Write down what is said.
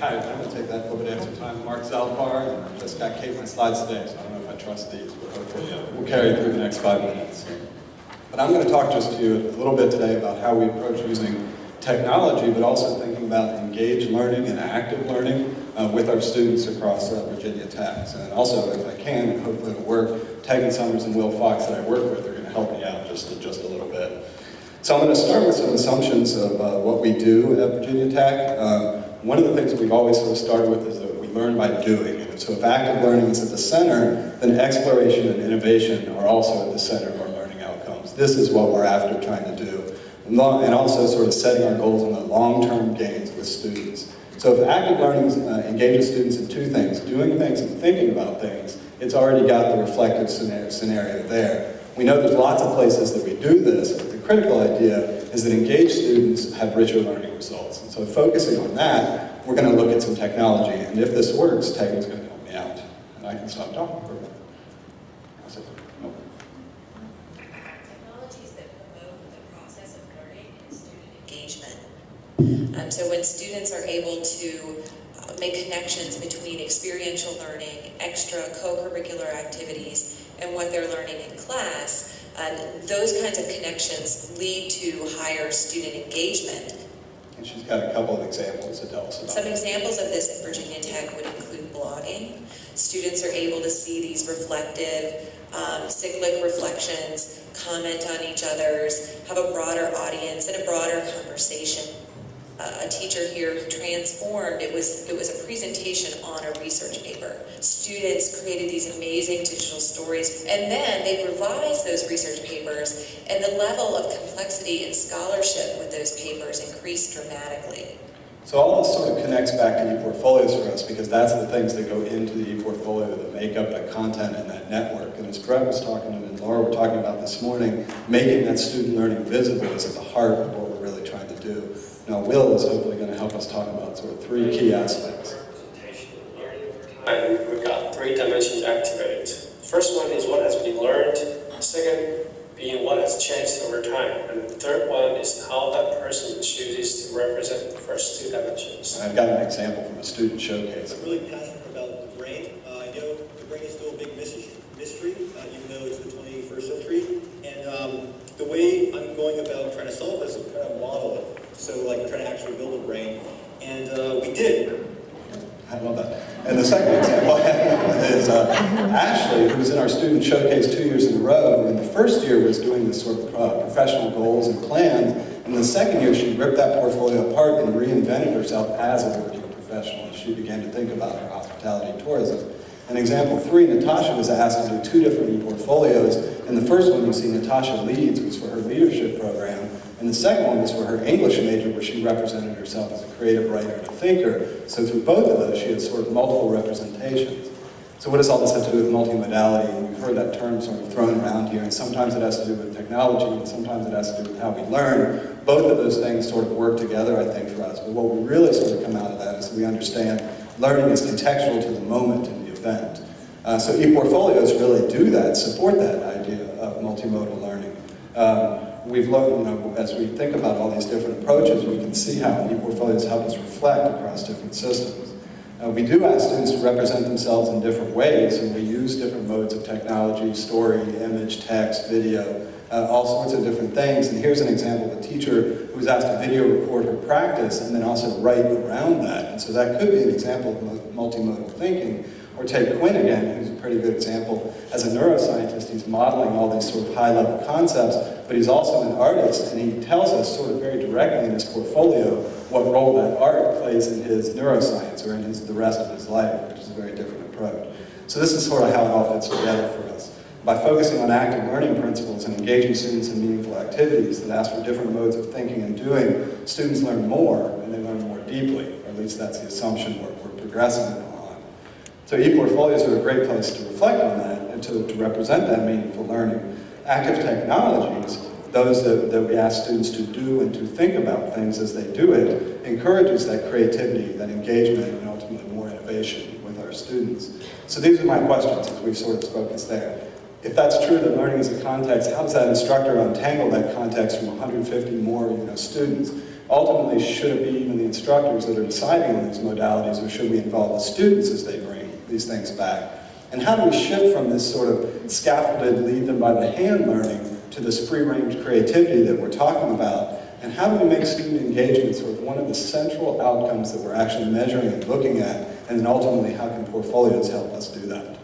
Hi, I'm going to take that a little bit extra time. Marc Zaldivar, and I just got Kate my slides today, so I don't know if I trust these, but hopefully we'll carry through the next 5 minutes. But I'm going to talk just to you a little bit today about how we approach using technology, but also thinking about engaged learning and active learning with our students across Virginia Tech. And also, if I can, and hopefully it'll work, Tegan Summers and Will Fox that I work with are going to help me out just a little bit. So I'm going to start with some assumptions of what we do at Virginia Tech. One of the things that we've always sort of started with is that we learn by doing. And so if active learning is at the center, then exploration and innovation are also at the center of our learning outcomes. This is what we're after trying to do. And also sort of setting our goals on the long-term gains with students. So if active learning engages students in two things, doing things and thinking about things, it's already got the reflective scenario there. We know there's lots of places that we do this, but the critical idea is that engaged students have richer learning results. And so focusing on that, we're going to look at some technology, and if this works, Tegan's going to help me out. And I can stop talking for a minute. Nope. Technologies that promote the process of learning and student engagement. So when students are able to make connections between experiential learning, extra co-curricular activities, and what they're learning in class, those kinds of connections lead to higher student engagement. And she's got a couple of examples to tell us about. Some examples of this at Virginia Tech would include blogging. Students are able to see these reflective, cyclic reflections, comment on each other's, have a broader audience and a broader conversation. A teacher here who transformed, it was a presentation on a research paper. Students created these amazing digital stories, and then they revised those research papers, and the level of complexity and scholarship with those papers increased dramatically. So all this sort of connects back to ePortfolios for us, because that's the things that go into the ePortfolio that make up that content and that network. And as Brett was talking and Laura were talking about this morning, making that student learning visible is at the heart of what we're really trying to do. Now Will is hopefully going to help us talk about sort of 3 key aspects. And we've got 3 dimensions activated. First one is what has been learned. Second being what has changed over time. And the third one is how that person chooses to represent the first 2 dimensions. And I've got an example from a student showcase. I'm really passionate about the brain. I know the brain is still a big mystery, even though it's the 21st century. And the way I'm going about trying to solve this is trying to model it. So like we're trying to actually build a brain. And we did. I love that. And the second example is Ashley, who was in our student showcase 2 years in a row. And the first year was doing this sort of professional goals and plans. And the second year, she ripped that portfolio apart and reinvented herself as a working professional as she began to think about her hospitality and tourism. And example 3, Natasha was asked to do 2 different ePortfolios. And the first one you see Natasha leads was for her leadership program. And the second one was for her English major, where she represented herself as a creative writer and a thinker. So through both of those, she had sort of multiple representations. So what does all this have to do with multimodality? And we've heard that term sort of thrown around here, and sometimes it has to do with technology, and sometimes it has to do with how we learn. Both of those things sort of work together, I think, for us. But what we really sort of come out of that is that we understand learning is contextual to the moment and the event. So ePortfolios really do that, support that idea of multimodal learning. We've looked, as we think about all these different approaches, we can see how ePortfolios help us reflect across different systems. We do ask students to represent themselves in different ways, and we use different modes of technology, story, image, text, video, all sorts of different things. And here's an example of a teacher who was asked to video record her practice and then also write around that. And so that could be an example of multimodal thinking. Or take Quinn again, who's a pretty good example. As a neuroscientist, he's modeling all these sort of high-level concepts, but he's also an artist, and he tells us sort of very directly in his portfolio what role that art plays in his neuroscience or in the rest of his life, which is a very different approach. So this is sort of how it all fits together for us. By focusing on active learning principles and engaging students in meaningful activities that ask for different modes of thinking and doing, students learn more, and they learn more deeply, or at least that's the assumption we're progressing on. So ePortfolios are a great place to reflect on that and to represent that meaningful learning. Active technologies, those that we ask students to do and to think about things as they do it, encourages that creativity, that engagement, and ultimately more innovation with our students. So these are my questions as we sort of focus there. If that's true, that learning is a context, how does that instructor untangle that context from 150 more students? Ultimately, should it be even the instructors that are deciding on these modalities, or should we involve the students as they bring these things back? And how do we shift from this sort of scaffolded, lead them by the hand learning to this free-range creativity that we're talking about? And how do we make student engagement sort of one of the central outcomes that we're actually measuring and looking at? And then ultimately, how can portfolios help us do that?